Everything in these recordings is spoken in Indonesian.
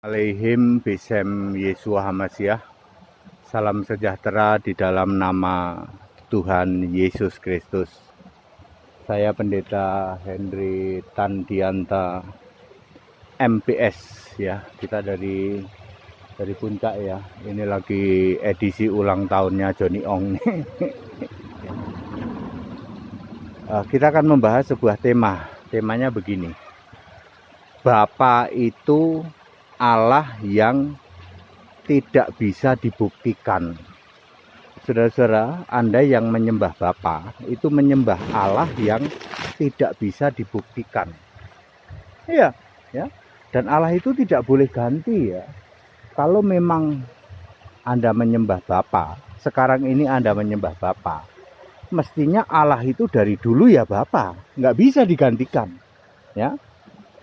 Alaihim Bisem Yesua Hamasiah. Salam sejahtera di dalam nama Tuhan Yesus Kristus. Saya Pendeta Henry Tandianta MPS ya. Kita dari Puncak ya. Ini lagi edisi ulang tahunnya Johnny Ong. Kita akan membahas sebuah tema. Temanya begini. Bapa itu Allah yang tidak bisa dibuktikan. Saudara-saudara, Anda yang menyembah Bapa itu menyembah Allah yang tidak bisa dibuktikan. Iya, ya. Dan Allah itu tidak boleh ganti ya. Kalau memang Anda menyembah Bapa, sekarang ini Anda menyembah Bapa, mestinya Allah itu dari dulu ya Bapa, nggak bisa digantikan. Ya.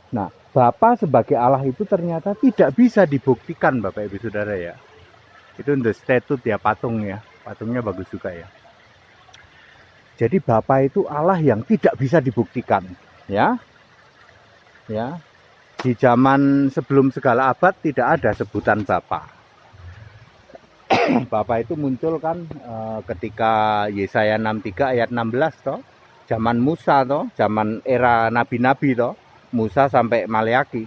Nah, Bapa sebagai Allah itu ternyata tidak bisa dibuktikan Bapak Ibu Saudara ya. Itu the statute ya, patung ya. Patungnya bagus juga ya. Jadi Bapa itu Allah yang tidak bisa dibuktikan ya. Ya. Di zaman sebelum segala abad tidak ada sebutan Bapa. Bapa itu muncul kan ketika Yesaya 63 ayat 16 toh. Zaman Musa toh, zaman era nabi-nabi toh. Musa sampai Maleaki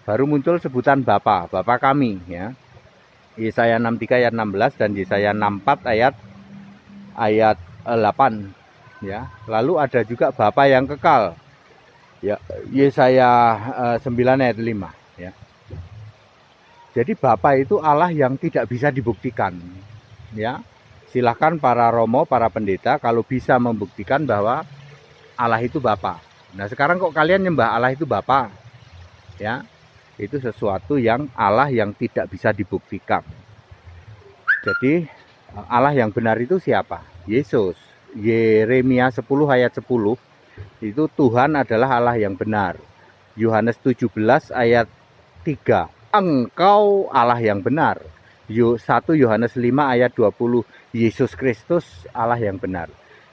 baru muncul sebutan Bapa kami ya. Yesaya 63 ayat 16 dan Yesaya 64 ayat 8 ya. Lalu ada juga Bapa yang kekal ya, Yesaya 9 ayat 5 ya. Jadi Bapa itu Allah yang tidak bisa dibuktikan ya. Silahkan para romo, para pendeta kalau bisa membuktikan bahwa Allah itu Bapa. Nah sekarang kok kalian nyembah Allah itu Bapa ya, itu sesuatu yang Allah yang tidak bisa dibuktikan. Jadi Allah yang benar itu siapa? Yesus. Yeremia 10 ayat 10 itu Tuhan adalah Allah yang benar. Yohanes 17 ayat 3 Engkau Allah yang benar. 1 Yohanes 5 ayat 20 Yesus Kristus Allah yang benar.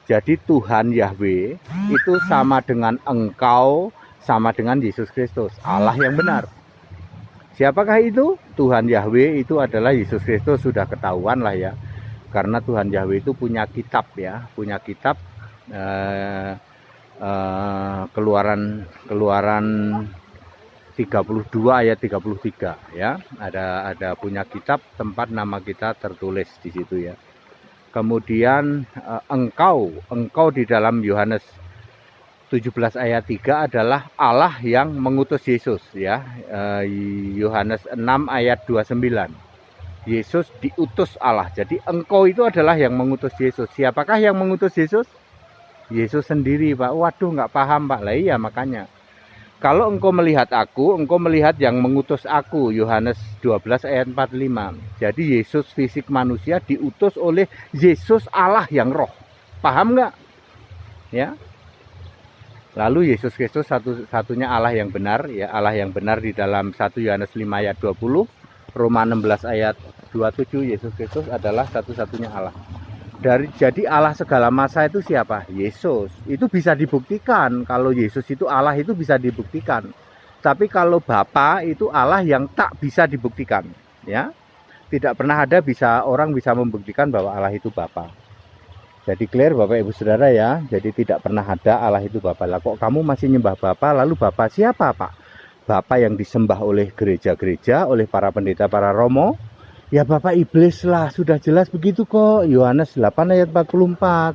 Jadi Tuhan Yahweh itu sama dengan engkau, sama dengan Yesus Kristus, Allah yang benar. Siapakah itu? Tuhan Yahweh itu adalah Yesus Kristus, sudah ketahuan lah ya. Karena Tuhan Yahweh itu punya kitab ya, punya kitab Keluaran 32 ayat 33 ya. Ada punya kitab, tempat nama kita tertulis di situ ya. Kemudian engkau di dalam Yohanes 17 ayat 3 adalah Allah yang mengutus Yesus ya. Yohanes 6 ayat 29. Yesus diutus Allah. Jadi engkau itu adalah yang mengutus Yesus. Siapakah yang mengutus Yesus? Yesus sendiri, Pak. Waduh, nggak paham, Pak. Lah iya makanya. Kalau engkau melihat aku, engkau melihat yang mengutus aku. Yohanes 12 ayat 45. Jadi Yesus fisik manusia diutus oleh Yesus Allah yang roh. Paham nggak? Ya. Lalu Yesus Kristus satu-satunya Allah yang benar. Ya, Allah yang benar di dalam 1 Yohanes 5 ayat 20. Roma 16 ayat 27. Yesus Kristus adalah satu-satunya Allah. Jadi Allah segala masa itu siapa? Yesus. Itu bisa dibuktikan. Kalau Yesus itu Allah itu bisa dibuktikan. Tapi kalau Bapa itu Allah yang tak bisa dibuktikan. Ya, tidak pernah ada orang bisa membuktikan bahwa Allah itu Bapa. Jadi clear Bapak Ibu Saudara ya. Jadi tidak pernah ada Allah itu Bapa. Lah kok kamu masih nyembah Bapa? Lalu Bapa siapa Pak? Bapa yang disembah oleh gereja-gereja, oleh para pendeta, para romo. Ya Bapak iblis lah, sudah jelas begitu kok. Yohanes 8 ayat 44.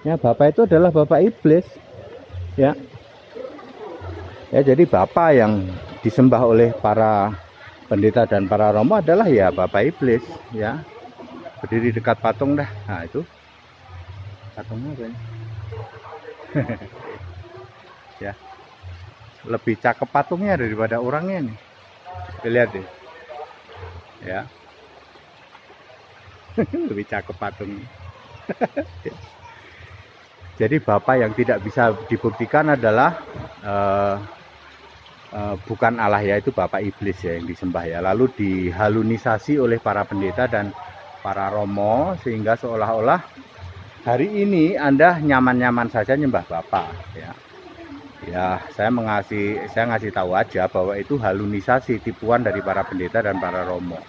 Ya, Bapak itu adalah Bapak iblis. Ya. Ya, jadi Bapak yang disembah oleh para pendeta dan para romo adalah ya Bapak iblis, ya. Berdiri dekat patung dah. Nah, itu. Patungnya apa ya? Ya. Lebih cakep patungnya daripada orangnya nih. Lihat deh. Ya. Lebih cakep patungnya. Jadi Bapa yang tidak bisa dibuktikan adalah bukan Allah ya, itu Bapa iblis ya yang disembah ya. Lalu dihalunisasi oleh para pendeta dan para romo sehingga seolah-olah hari ini Anda nyaman-nyaman saja nyembah Bapa ya. Ya, saya ngasih tahu aja bahwa itu halunisasi, tipuan dari para pendeta dan para romo.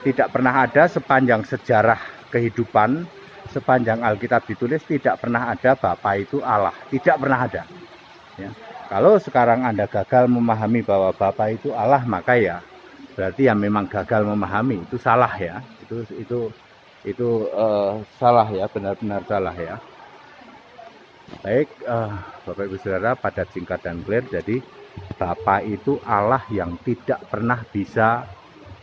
Tidak pernah ada sepanjang sejarah kehidupan, sepanjang Alkitab ditulis, tidak pernah ada Bapa itu Allah. Tidak pernah ada. Ya. Kalau sekarang Anda gagal memahami bahwa Bapa itu Allah, maka ya berarti ya memang gagal memahami. Itu salah ya. Itu salah ya, benar-benar salah ya. Baik, Bapak Ibu Saudara, padat, singkat dan clear. Jadi Bapa itu Allah yang tidak pernah bisa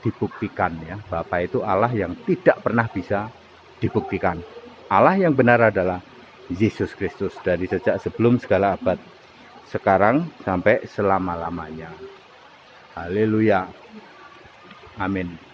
dibuktikan ya. Bapa itu Allah yang tidak pernah bisa dibuktikan. Allah yang benar adalah Yesus Kristus dari sejak sebelum segala abad, sekarang sampai selama-lamanya. Haleluya. Amin.